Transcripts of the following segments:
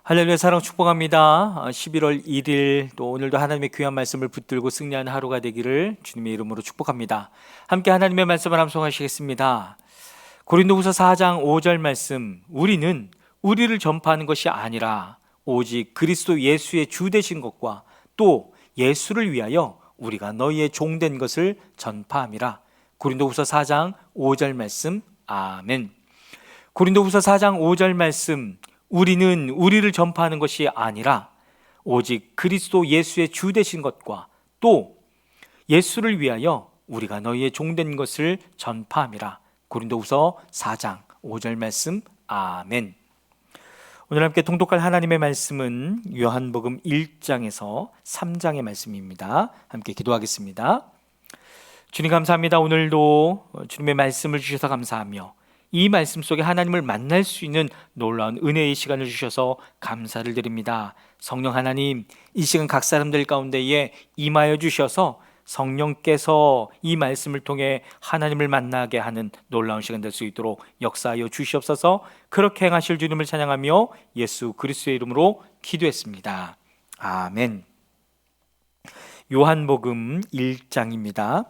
할렐루야, 사랑 축복합니다. 11월 1일 또 오늘도 하나님의 귀한 말씀을 붙들고 승리하는 하루가 되기를 주님의 이름으로 축복합니다. 함께 하나님의 말씀을 함송하시겠습니다. 고린도후서 4장 5절 말씀, 우리는 우리를 전파하는 것이 아니라 오직 그리스도 예수의 주 되신 것과 또 예수를 위하여 우리가 너희의 종된 것을 전파함이라. 고린도후서 4장 5절 말씀, 아멘. 고린도후서 4장 5절 말씀, 우리는 우리를 전파하는 것이 아니라 오직 그리스도 예수의 주 되신 것과 또 예수를 위하여 우리가 너희의 종된 것을 전파함이라. 고린도후서 4장 5절 말씀, 아멘. 오늘 함께 통독할 하나님의 말씀은 요한복음 1장에서 3장의 말씀입니다. 함께 기도하겠습니다. 주님 감사합니다. 오늘도 주님의 말씀을 주셔서 감사하며 이 말씀 속에 하나님을 만날 수 있는 놀라운 은혜의 시간을 주셔서 감사를 드립니다. 성령 하나님, 이 시간 각 사람들 가운데에 임하여 주셔서 성령께서 이 말씀을 통해 하나님을 만나게 하는 놀라운 시간 될 수 있도록 역사하여 주시옵소서. 그렇게 행하실 주님을 찬양하며 예수 그리스도의 이름으로 기도했습니다. 아멘. 요한복음 1장입니다.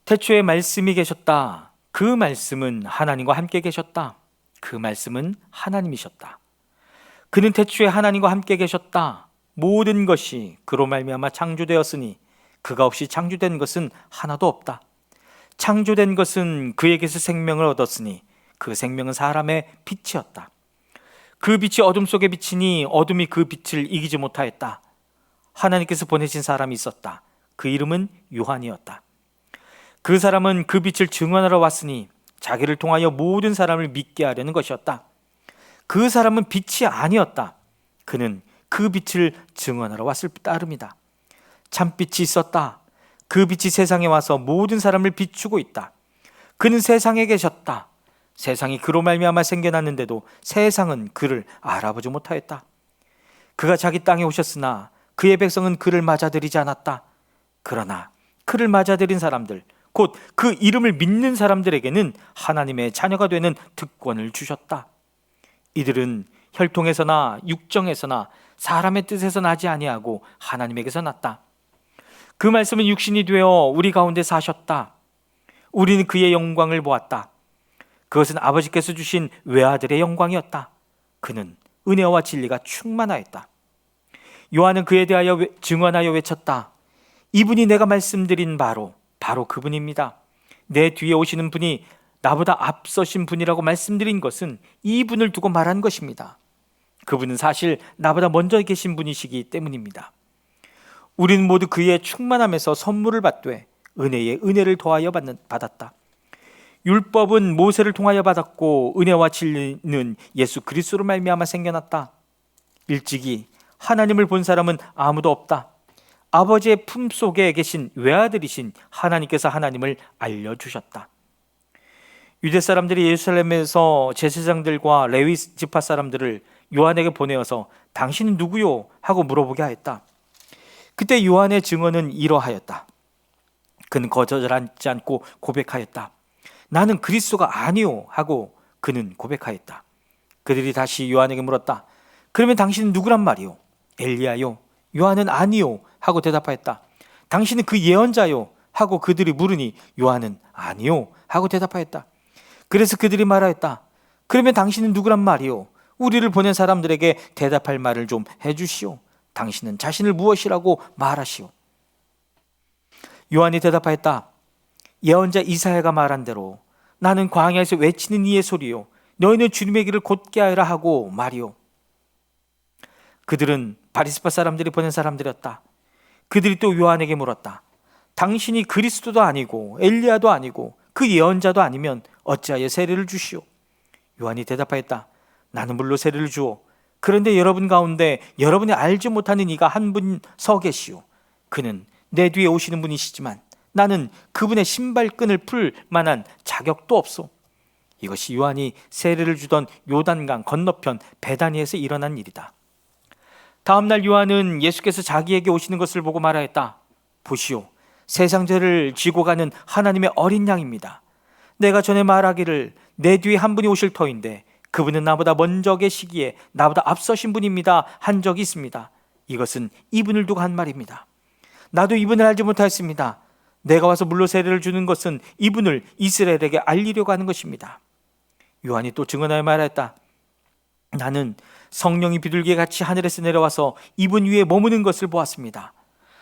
태초에 말씀이 계셨다. 그 말씀은 하나님과 함께 계셨다. 그 말씀은 하나님이셨다. 그는 태초에 하나님과 함께 계셨다. 모든 것이 그로 말미암아 창조되었으니 그가 없이 창조된 것은 하나도 없다. 창조된 것은 그에게서 생명을 얻었으니 그 생명은 사람의 빛이었다. 그 빛이 어둠 속에 비치니 어둠이 그 빛을 이기지 못하였다. 하나님께서 보내신 사람이 있었다. 그 이름은 요한이었다. 그 사람은 그 빛을 증언하러 왔으니 자기를 통하여 모든 사람을 믿게 하려는 것이었다. 그 사람은 빛이 아니었다. 그는 그 빛을 증언하러 왔을 따름이다. 참빛이 있었다. 그 빛이 세상에 와서 모든 사람을 비추고 있다. 그는 세상에 계셨다. 세상이 그로 말미암아 생겨났는데도 세상은 그를 알아보지 못하였다. 그가 자기 땅에 오셨으나 그의 백성은 그를 맞아들이지 않았다. 그러나 그를 맞아들인 사람들, 곧 그 이름을 믿는 사람들에게는 하나님의 자녀가 되는 특권을 주셨다. 이들은 혈통에서나 육정에서나 사람의 뜻에서 나지 아니하고 하나님에게서 났다. 그 말씀은 육신이 되어 우리 가운데 사셨다. 우리는 그의 영광을 보았다. 그것은 아버지께서 주신 외아들의 영광이었다. 그는 은혜와 진리가 충만하였다. 요한은 그에 대하여 증언하여 외쳤다. 이분이 내가 말씀드린 바로 그분입니다. 내 뒤에 오시는 분이 나보다 앞서신 분이라고 말씀드린 것은 이분을 두고 말한 것입니다. 그분은 사실 나보다 먼저 계신 분이시기 때문입니다. 우리는 모두 그의 충만함에서 선물을 받되 은혜에 은혜를 더하여 받았다. 율법은 모세를 통하여 받았고 은혜와 진리는 예수 그리스도로 말미암아 생겨났다. 일찍이 하나님을 본 사람은 아무도 없다. 아버지의 품속에 계신 외아들이신 하나님께서 하나님을 알려주셨다. 유대 사람들이 예루살렘에서 제사장들과 레위 지파 사람들을 요한에게 보내어서 당신은 누구요? 하고 물어보게 하였다. 그때 요한의 증언은 이러하였다. 그는 거절하지 않고 고백하였다. 나는 그리스도가 아니요 하고 그는 고백하였다. 그들이 다시 요한에게 물었다. 그러면 당신은 누구란 말이요? 엘리야요? 요한은 아니요 하고 대답하였다. 당신은 그 예언자요? 하고 그들이 물으니 요한은 아니요 하고 대답하였다. 그래서 그들이 말하였다. 그러면 당신은 누구란 말이요? 우리를 보낸 사람들에게 대답할 말을 좀 해주시오. 당신은 자신을 무엇이라고 말하시오? 요한이 대답하였다. 예언자 이사야가 말한 대로 나는 광야에서 외치는 이의 소리요 너희는 주님의 길을 곧게 하라 하고 말이오. 그들은 바리새파 사람들이 보낸 사람들이었다. 그들이 또 요한에게 물었다. 당신이 그리스도도 아니고 엘리야도 아니고 그 예언자도 아니면 어찌하여 세례를 주시오? 요한이 대답하였다. 나는 물로 세례를 주오. 그런데 여러분 가운데 여러분이 알지 못하는 이가 한 분 서 계시오. 그는 내 뒤에 오시는 분이시지만 나는 그분의 신발끈을 풀 만한 자격도 없소. 이것이 요한이 세례를 주던 요단강 건너편 베다니에서 일어난 일이다. 다음 날 요한은 예수께서 자기에게 오시는 것을 보고 말하였다. 보시오, 세상 죄를 지고 가는 하나님의 어린 양입니다. 내가 전에 말하기를 내 뒤에 한 분이 오실 터인데 그분은 나보다 먼저 계시기에 나보다 앞서신 분입니다 한 적이 있습니다. 이것은 이분을 두고 한 말입니다. 나도 이분을 알지 못하였습니다. 내가 와서 물로 세례를 주는 것은 이분을 이스라엘에게 알리려고 하는 것입니다. 요한이 또 증언하여 말하였다. 나는 성령이 비둘기같이 하늘에서 내려와서 이분 위에 머무는 것을 보았습니다.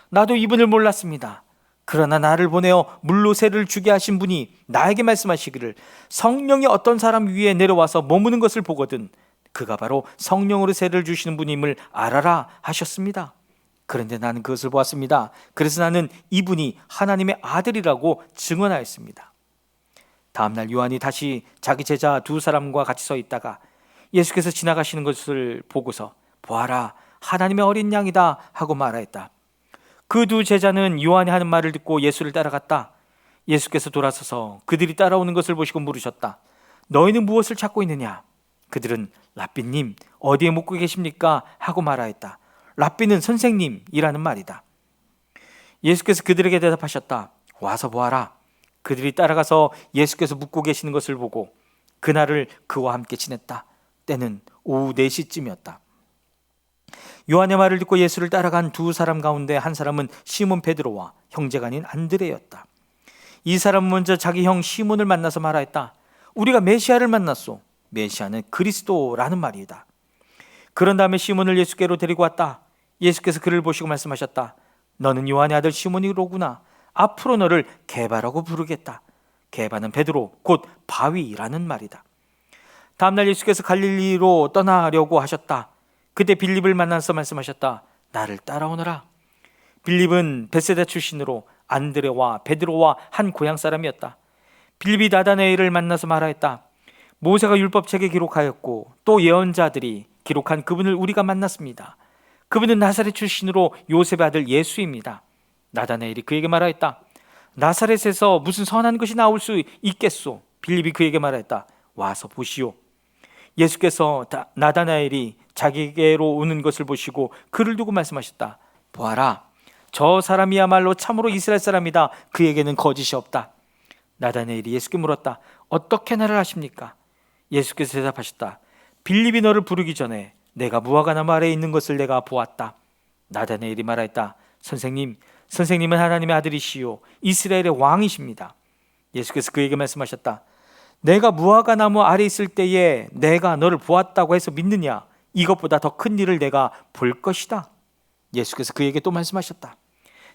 나도 이분을 몰랐습니다. 그러나 나를 보내어 물로 세례를 주게 하신 분이 나에게 말씀하시기를 성령이 어떤 사람 위에 내려와서 머무는 것을 보거든 그가 바로 성령으로 세례를 주시는 분임을 알아라 하셨습니다. 그런데 나는 그것을 보았습니다. 그래서 나는 이분이 하나님의 아들이라고 증언하였습니다. 다음날 요한이 다시 자기 제자 두 사람과 같이 서 있다가 예수께서 지나가시는 것을 보고서 보아라 하나님의 어린 양이다 하고 말하였다. 그 두 제자는 요한이 하는 말을 듣고 예수를 따라갔다. 예수께서 돌아서서 그들이 따라오는 것을 보시고 물으셨다. 너희는 무엇을 찾고 있느냐? 그들은 랍비님 어디에 묵고 계십니까? 하고 말하였다. 랍비는 선생님이라는 말이다. 예수께서 그들에게 대답하셨다. 와서 보아라. 그들이 따라가서 예수께서 묵고 계시는 것을 보고 그날을 그와 함께 지냈다. 때는 오후 4시쯤이었다. 요한의 말을 듣고 예수를 따라간 두 사람 가운데 한 사람은 시몬 베드로와 형제가 아닌 안드레였다. 이 사람은 먼저 자기 형 시몬을 만나서 말하였다. 우리가 메시아를 만났소. 메시아는 그리스도라는 말이다. 그런 다음에 시몬을 예수께로 데리고 왔다. 예수께서 그를 보시고 말씀하셨다. 너는 요한의 아들 시몬이로구나. 앞으로 너를 게바라고 부르겠다. 게바는 베드로 곧 바위라는 말이다. 다음날 예수께서 갈릴리로 떠나려고 하셨다. 그때 빌립을 만나서 말씀하셨다. 나를 따라오너라. 빌립은 벳세다 출신으로 안드레와 베드로와 한 고향 사람이었다. 빌립이 나다나엘을 만나서 말하였다. 모세가 율법책에 기록하였고 또 예언자들이 기록한 그분을 우리가 만났습니다. 그분은 나사렛 출신으로 요셉의 아들 예수입니다. 나다나엘이 그에게 말하였다. 나사렛에서 무슨 선한 것이 나올 수 있겠소? 빌립이 그에게 말하였다. 와서 보시오. 예수께서 나다나엘이 자기에게로 오는 것을 보시고 그를 두고 말씀하셨다. 보아라, 저 사람이야말로 참으로 이스라엘 사람이다. 그에게는 거짓이 없다. 나다나엘이 예수께 물었다. 어떻게 나를 아십니까? 예수께서 대답하셨다. 빌립이 너를 부르기 전에 내가 무화과나무 아래에 있는 것을 내가 보았다. 나다나엘이 말하였다. 선생님은 하나님의 아들이시요 이스라엘의 왕이십니다. 예수께서 그에게 말씀하셨다. 내가 무화과나무 아래 있을 때에 내가 너를 보았다고 해서 믿느냐? 이것보다 더 큰 일을 내가 볼 것이다. 예수께서 그에게 또 말씀하셨다.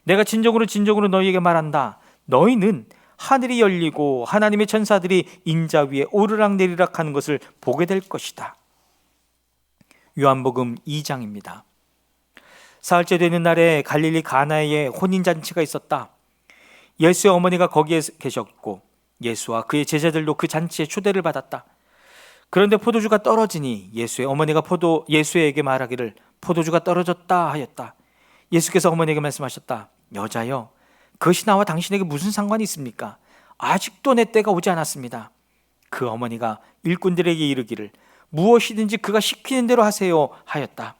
내가 진정으로 너희에게 말한다. 너희는 하늘이 열리고 하나님의 천사들이 인자 위에 오르락내리락 하는 것을 보게 될 것이다. 요한복음 2장입니다. 사흘째 되는 날에 갈릴리 가나에 혼인잔치가 있었다. 예수의 어머니가 거기에 계셨고 예수와 그의 제자들도 그 잔치에 초대를 받았다. 그런데 포도주가 떨어지니 예수의 어머니가 예수에게 말하기를 포도주가 떨어졌다 하였다. 예수께서 어머니에게 말씀하셨다. 여자여, 그것이 나와 당신에게 무슨 상관이 있습니까? 아직도 내 때가 오지 않았습니다. 그 어머니가 일꾼들에게 이르기를 무엇이든지 그가 시키는 대로 하세요 하였다.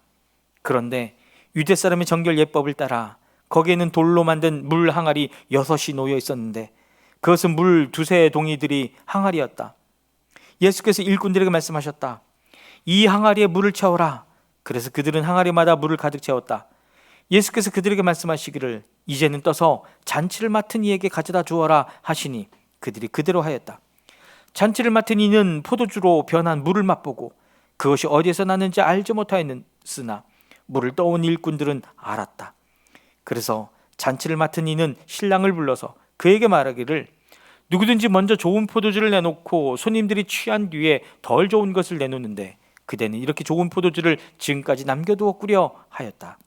그런데 유대 사람의 정결 예법을 따라 거기에는 돌로 만든 물 항아리 6이 놓여 있었는데 그것은 물 2세 동이들이 항아리였다. 예수께서 일꾼들에게 말씀하셨다. 이 항아리에 물을 채워라. 그래서 그들은 항아리마다 물을 가득 채웠다. 예수께서 그들에게 말씀하시기를 이제는 떠서 잔치를 맡은 이에게 가져다 주어라 하시니 그들이 그대로 하였다. 잔치를 맡은 이는 포도주로 변한 물을 맛보고 그것이 어디에서 났는지 알지 못하였으나 물을 떠온 일꾼들은 알았다. 그래서 잔치를 맡은 이는 신랑을 불러서 그에게 말하기를 누구든지 먼저 좋은 포도주를 내놓고 손님들이 취한 뒤에 덜 좋은 것을 내놓는데 그대는 이렇게 좋은 포도주를 지금까지 남겨두었구려 하였다.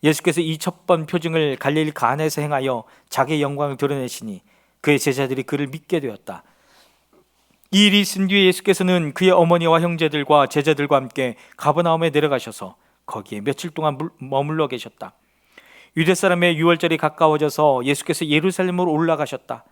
예수께서 이 첫 번 표징을 갈릴리 가나에서 행하여 자기의 영광을 드러내시니 그의 제자들이 그를 믿게 되었다. 이 일이 있은 뒤에 예수께서는 그의 어머니와 형제들과 제자들과 함께 가버나움에 내려가셔서 거기에 며칠 동안 머물러 계셨다. 유대 사람의 유월절이 가까워져서 예수께서 예루살렘으로 올라가셨다.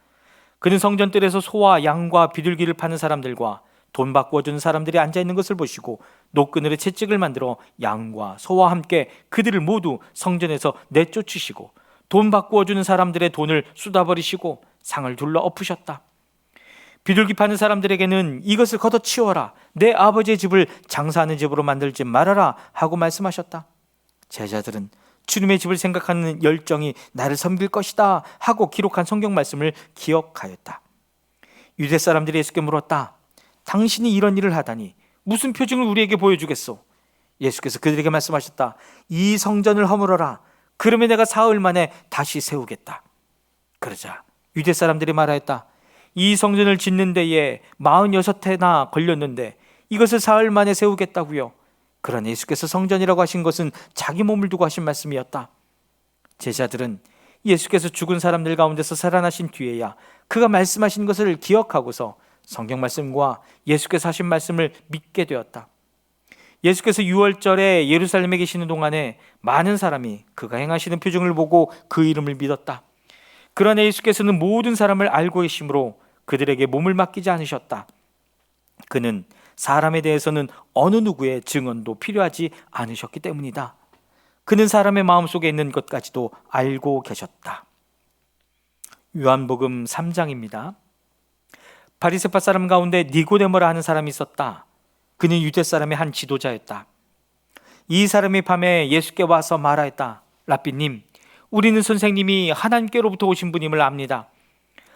그는 성전뜰에서 소와 양과 비둘기를 파는 사람들과 돈 바꾸어 주는 사람들이 앉아있는 것을 보시고 노그늘에 채찍을 만들어 양과 소와 함께 그들을 모두 성전에서 내쫓으시고 돈 바꾸어 주는 사람들의 돈을 쏟아버리시고 상을 둘러 엎으셨다. 비둘기 파는 사람들에게는 이것을 걷어치워라, 내 아버지의 집을 장사하는 집으로 만들지 말아라 하고 말씀하셨다. 제자들은 주님의 집을 생각하는 열정이 나를 섬길 것이다 하고 기록한 성경 말씀을 기억하였다. 유대 사람들이 예수께 물었다. 당신이 이런 일을 하다니 무슨 표징을 우리에게 보여주겠소? 예수께서 그들에게 말씀하셨다. 이 성전을 허물어라. 그러면 내가 사흘 만에 다시 세우겠다. 그러자 유대 사람들이 말하였다. 이 성전을 짓는 데에 46해나 걸렸는데 이것을 사흘 만에 세우겠다고요? 그러나 예수께서 성전이라고 하신 것은 자기 몸을 두고 하신 말씀이었다. 제자들은 예수께서 죽은 사람들 가운데서 살아나신 뒤에야 그가 말씀하신 것을 기억하고서 성경 말씀과 예수께서 하신 말씀을 믿게 되었다. 예수께서 유월절에 예루살렘에 계시는 동안에 많은 사람이 그가 행하시는 표징을 보고 그 이름을 믿었다. 그러나 예수께서는 모든 사람을 알고 계시므로 그들에게 몸을 맡기지 않으셨다. 그는 사람에 대해서는 어느 누구의 증언도 필요하지 않으셨기 때문이다. 그는 사람의 마음속에 있는 것까지도 알고 계셨다. 요한복음 3장입니다. 바리새파 사람 가운데 니고데모라 하는 사람이 있었다. 그는 유대 사람의 한 지도자였다. 이 사람이 밤에 예수께 와서 말하였다. 랍비님, 우리는 선생님이 하나님께로부터 오신 분임을 압니다.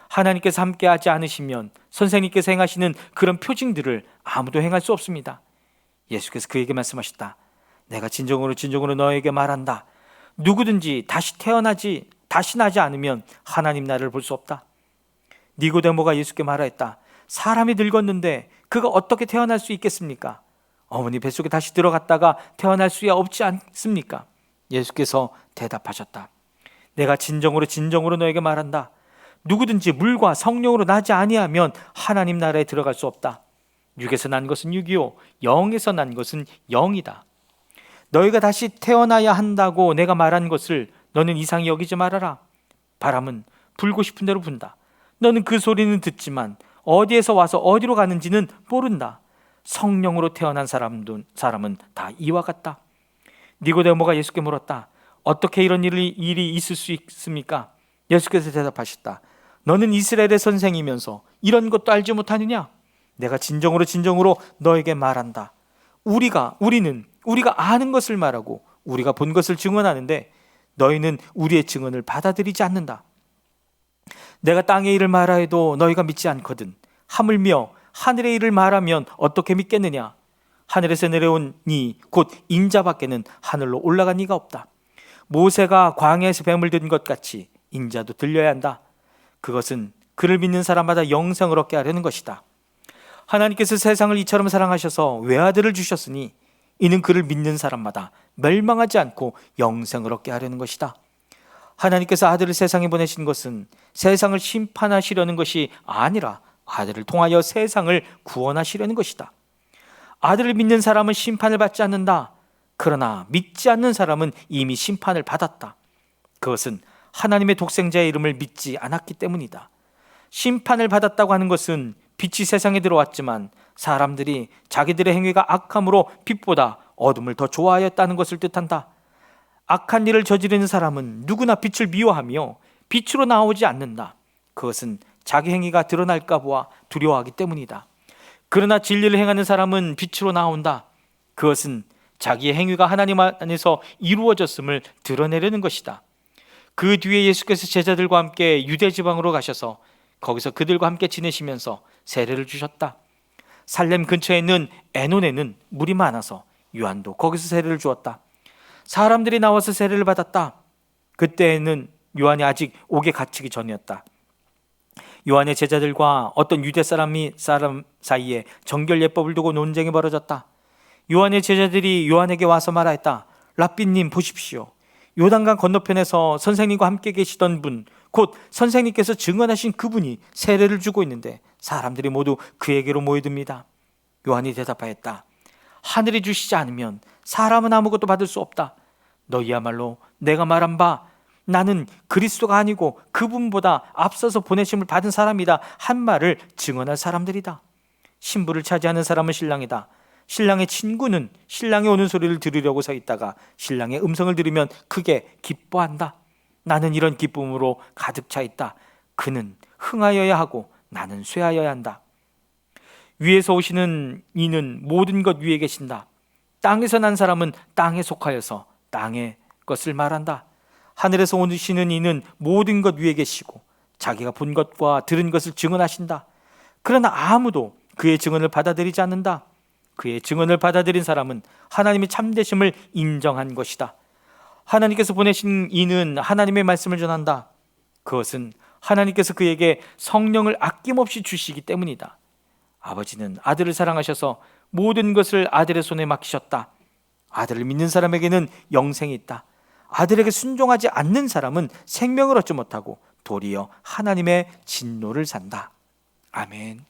하나님께서 함께하지 않으시면 선생님께서 행하시는 그런 표징들을 아무도 행할 수 없습니다. 예수께서 그에게 말씀하셨다. 내가 진정으로 너에게 말한다. 누구든지 다시 나지 않으면 하나님 나라를 볼 수 없다. 니고데모가 예수께 말하였다. 사람이 늙었는데 그가 어떻게 태어날 수 있겠습니까? 어머니 뱃속에 다시 들어갔다가 태어날 수야 없지 않습니까? 예수께서 대답하셨다. 내가 진정으로 너에게 말한다. 누구든지 물과 성령으로 나지 아니하면 하나님 나라에 들어갈 수 없다. 육에서 난 것은 육이요 영에서 난 것은 영이다. 너희가 다시 태어나야 한다고 내가 말한 것을 너는 이상히 여기지 말아라. 바람은 불고 싶은 대로 분다. 너는 그 소리는 듣지만 어디에서 와서 어디로 가는지는 모른다. 성령으로 태어난 사람은 다 이와 같다. 니고데모가 예수께 물었다. 어떻게 이런 일이 있을 수 있습니까? 예수께서 대답하셨다. 너는 이스라엘의 선생이면서 이런 것도 알지 못하느냐? 내가 진정으로 너에게 말한다. 우리가 아는 것을 말하고 우리가 본 것을 증언하는데 너희는 우리의 증언을 받아들이지 않는다. 내가 땅의 일을 말하여도 너희가 믿지 않거든. 하물며 하늘의 일을 말하면 어떻게 믿겠느냐? 하늘에서 내려온 니 곧 인자밖에는 하늘로 올라간 이가 없다. 모세가 광야에서 뱀을 든 것 같이 인자도 들려야 한다. 그것은 그를 믿는 사람마다 영생을 얻게 하려는 것이다. 하나님께서 세상을 이처럼 사랑하셔서 외아들을 주셨으니 이는 그를 믿는 사람마다 멸망하지 않고 영생을 얻게 하려는 것이다. 하나님께서 아들을 세상에 보내신 것은 세상을 심판하시려는 것이 아니라 아들을 통하여 세상을 구원하시려는 것이다. 아들을 믿는 사람은 심판을 받지 않는다. 그러나 믿지 않는 사람은 이미 심판을 받았다. 그것은 하나님의 독생자의 이름을 믿지 않았기 때문이다. 심판을 받았다고 하는 것은 빛이 세상에 들어왔지만 사람들이 자기들의 행위가 악함으로 빛보다 어둠을 더 좋아하였다는 것을 뜻한다. 악한 일을 저지르는 사람은 누구나 빛을 미워하며 빛으로 나오지 않는다. 그것은 자기 행위가 드러날까 보아 두려워하기 때문이다. 그러나 진리를 행하는 사람은 빛으로 나온다. 그것은 자기의 행위가 하나님 안에서 이루어졌음을 드러내려는 것이다. 그 뒤에 예수께서 제자들과 함께 유대 지방으로 가셔서 거기서 그들과 함께 지내시면서 세례를 주셨다. 살렘 근처에 있는 에논에는 물이 많아서 요한도 거기서 세례를 주었다. 사람들이 나와서 세례를 받았다. 그때는 요한이 아직 옥에 갇히기 전이었다. 요한의 제자들과 어떤 유대 사람 사이에 정결 예법을 두고 논쟁이 벌어졌다. 요한의 제자들이 요한에게 와서 말하였다. 랍비님 보십시오. 요단강 건너편에서 선생님과 함께 계시던 분, 곧 선생님께서 증언하신 그분이 세례를 주고 있는데 사람들이 모두 그에게로 모여듭니다. 요한이 대답하였다. 하늘이 주시지 않으면 사람은 아무것도 받을 수 없다. 너희야말로 내가 말한 바 나는 그리스도가 아니고 그분보다 앞서서 보내심을 받은 사람이다 한 말을 증언할 사람들이다. 신부를 차지하는 사람은 신랑이다. 신랑의 친구는 신랑이 오는 소리를 들으려고 서 있다가 신랑의 음성을 들으면 크게 기뻐한다. 나는 이런 기쁨으로 가득 차 있다. 그는 흥하여야 하고 나는 쇠하여야 한다. 위에서 오시는 이는 모든 것 위에 계신다. 땅에서 난 사람은 땅에 속하여서 땅의 것을 말한다. 하늘에서 오시는 이는 모든 것 위에 계시고 자기가 본 것과 들은 것을 증언하신다. 그러나 아무도 그의 증언을 받아들이지 않는다. 그의 증언을 받아들인 사람은 하나님의 참되심을 인정한 것이다. 하나님께서 보내신 이는 하나님의 말씀을 전한다. 그것은 하나님께서 그에게 성령을 아낌없이 주시기 때문이다. 아버지는 아들을 사랑하셔서 모든 것을 아들의 손에 맡기셨다. 아들을 믿는 사람에게는 영생이 있다. 아들에게 순종하지 않는 사람은 생명을 얻지 못하고 도리어 하나님의 진노를 산다. 아멘.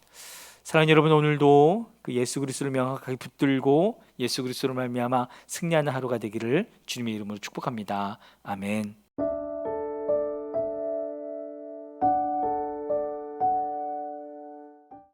사랑하는 여러분, 오늘도 그 예수 그리스도를 명확하게 붙들고 예수 그리스도로 말미암아 승리하는 하루가 되기를 주님의 이름으로 축복합니다. 아멘.